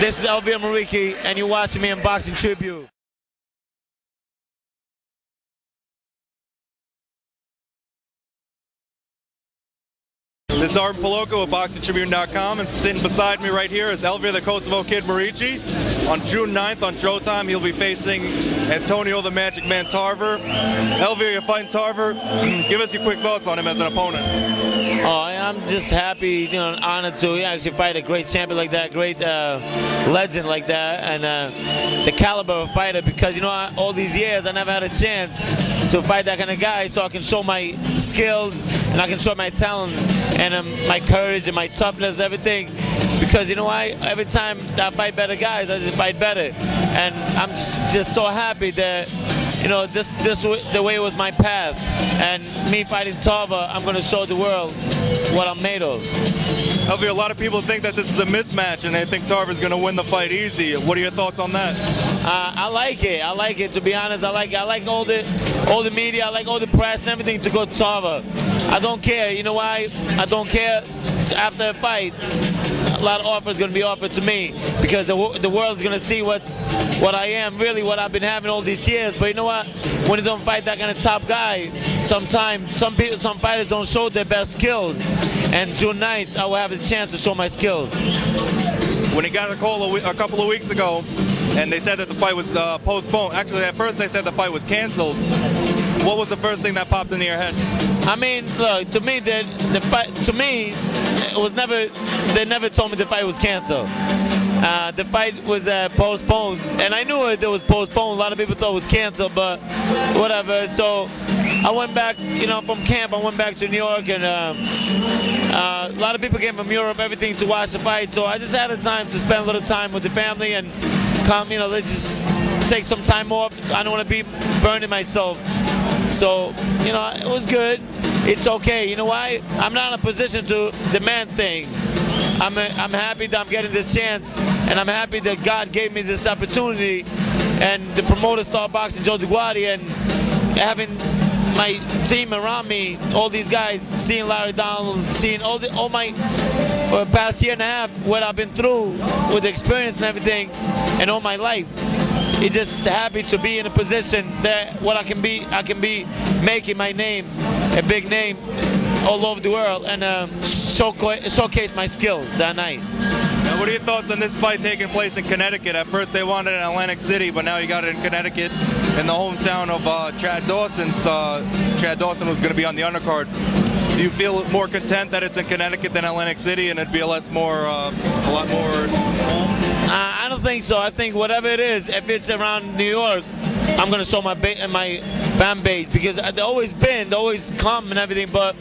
This is Elvir Muriqi, and you're watching me in Boxing Tribute. This is Arben Paloka with BoxingTribune.com, and sitting beside me right here is Elvir the Kosovo Kid Muriqi. On June 9th on Showtime, he'll be facing Antonio the Magic Man Tarver. Elvir, you're fighting Tarver. Give us your quick thoughts on him as an opponent. Oh, I'm just happy, honored to actually fight a great champion like that, great legend like that, and the caliber of fighter, because, all these years I never had a chance to fight that kind of guy, so I can show my skills and I can show my talent and my courage and my toughness and everything, because every time I fight better guys, I just fight better, and I'm just so happy that this the way it was my path, and me fighting Tarver, I'm going to show the world what I'm made of. Elvir, a lot of people think that this is a mismatch and they think Tarver's going to win the fight easy. What are your thoughts on that? I like it, to be honest. I like all the media, I like all the press and everything to go to Tarver. I don't care. You know why? I don't care. After a fight, a lot of offers going to be offered to me, because the world's going to see what I am, really what I've been having all these years. But you know what? When you don't fight that kind of top guy, sometimes some fighters don't show their best skills. And June 9th, I will have the chance to show my skills. When he got a call a couple of weeks ago, and they said that the fight was postponed. Actually, at first they said the fight was canceled. What was the first thing that popped into your head? I mean, look, to me, the fight, it was never. They never told me the fight was canceled. The fight was postponed, and I knew it was postponed. A lot of people thought it was canceled, but whatever. So I went back, from camp. I went back to New York, and a lot of people came from Europe, everything, to watch the fight. So I just had the time to spend a little time with the family and come, let's just take some time off. I don't want to be burning myself. So, it was good. It's okay. You know why? I'm not in a position to demand things. I'm happy that I'm getting this chance, and I'm happy that God gave me this opportunity, and the promoter, Star Boxing, Joe DeGuardi, and having my team around me, all these guys, seeing Larry Donald, seeing all my for the past year and a half, what I've been through with the experience and everything, and all my life. It's just happy to be in a position that I can be making my name a big name all over the world, and showcase my skills that night. Now, what are your thoughts on this fight taking place in Connecticut? At first they wanted it in Atlantic City, but now you got it in Connecticut, in the hometown of Chad Dawson. Chad Dawson was going to be on the undercard. Do you feel more content that it's in Connecticut than Atlantic City, and it'd be a lot more? I don't think so. I think whatever it is, if it's around New York, I'm going to show my fan base, because they always come and everything, but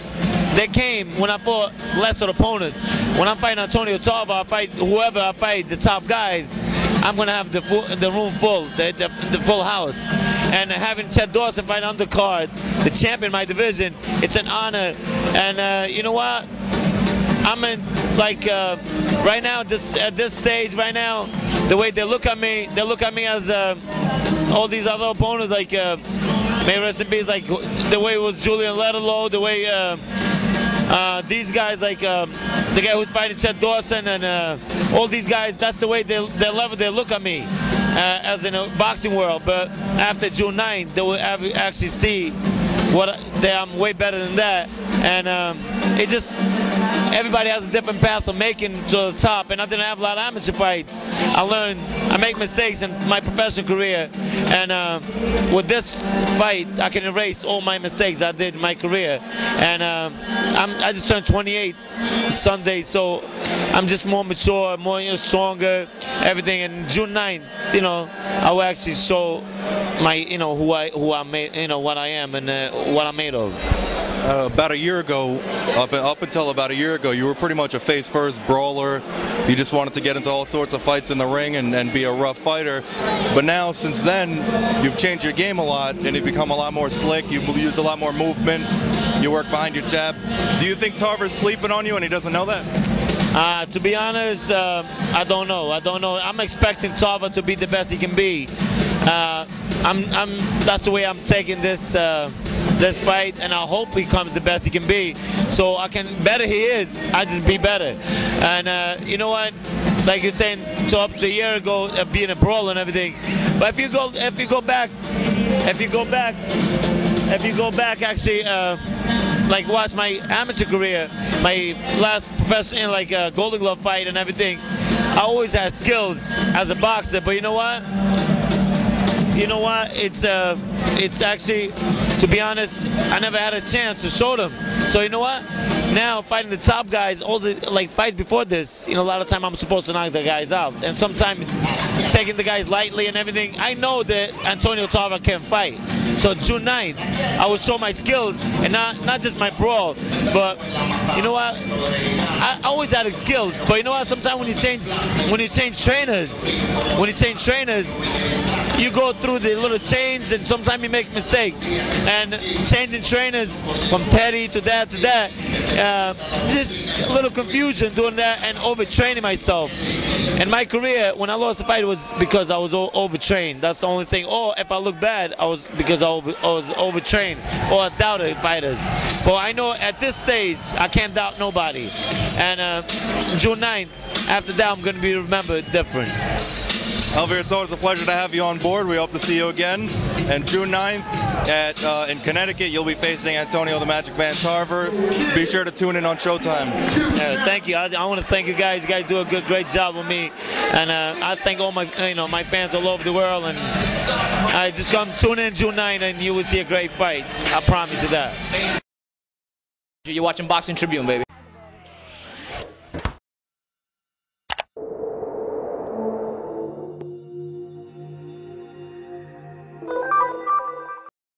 they came when I fought lesser opponents. When I'm fighting Antonio Tarver, I fight whoever I fight, the top guys, I'm going to have the room full, the full house. And having Chad Dawson fight undercard, the champion in my division, it's an honor. And you know what? I'm in, right now, at this stage right now, the way they look at me as all these other opponents, may rest in peace, the way it was Julian Letterlow, the way these guys, the guy who's fighting Chad Dawson, and all these guys, that's the way they look at me as in a boxing world. But after June 9th, they will actually see I'm way better than that, and everybody has a different path of making to the top, and I didn't have a lot of amateur fights. I make mistakes in my professional career, and with this fight, I can erase all my mistakes I did in my career. And I just turned 28 Sunday, so I'm just more mature, more stronger, everything. And June 9th, I will actually show my, who I made, what I am and what I'm made of. About a year ago, up until about a year ago, you were pretty much a face-first brawler. You just wanted to get into all sorts of fights in the ring and be a rough fighter. But now, since then, you've changed your game a lot, and you've become a lot more slick. You use a lot more movement. You work behind your jab. Do you think Tarver's sleeping on you and he doesn't know that? To be honest, I don't know. I'm expecting Tarver to be the best he can be. That's the way I'm taking this fight, and I hope he comes the best he can be. So better he is, I just be better. And you know what? like you're saying, so up to a year ago, being a brawler and everything. But if you go back, actually, like watch my amateur career, my last professional, like Golden Glove fight and everything, I always had skills as a boxer. But you know what? It's actually, to be honest, I never had a chance to show them. So you know what? Now fighting the top guys, all the like fights before this, a lot of time I'm supposed to knock the guys out, and sometimes taking the guys lightly and everything. I know that Antonio Tarver can fight. So June 9th, I will show my skills, and not just my brawl, but you know what? I always had skills, but you know what? Sometimes when you change trainers, you go through the little change, and sometimes you make mistakes. And changing trainers from Teddy to that, just a little confusion doing that and overtraining myself. In my career, when I lost the fight, it was because I was overtrained. That's the only thing. Or if I look bad, I was because I was overtrained or I doubted fighters. But I know at this stage, I can't doubt nobody. And June 9th, after that, I'm going to be remembered different. Elvir, it's always a pleasure to have you on board. We hope to see you again. And June 9th in Connecticut, you'll be facing Antonio the Magic Man Tarver. Be sure to tune in on Showtime. Thank you. I want to thank you guys. You guys do a great job with me. And I thank all my my fans all over the world. And I just come tune in June 9th, and you will see a great fight. I promise you that. You're watching Boxing Tribune, baby.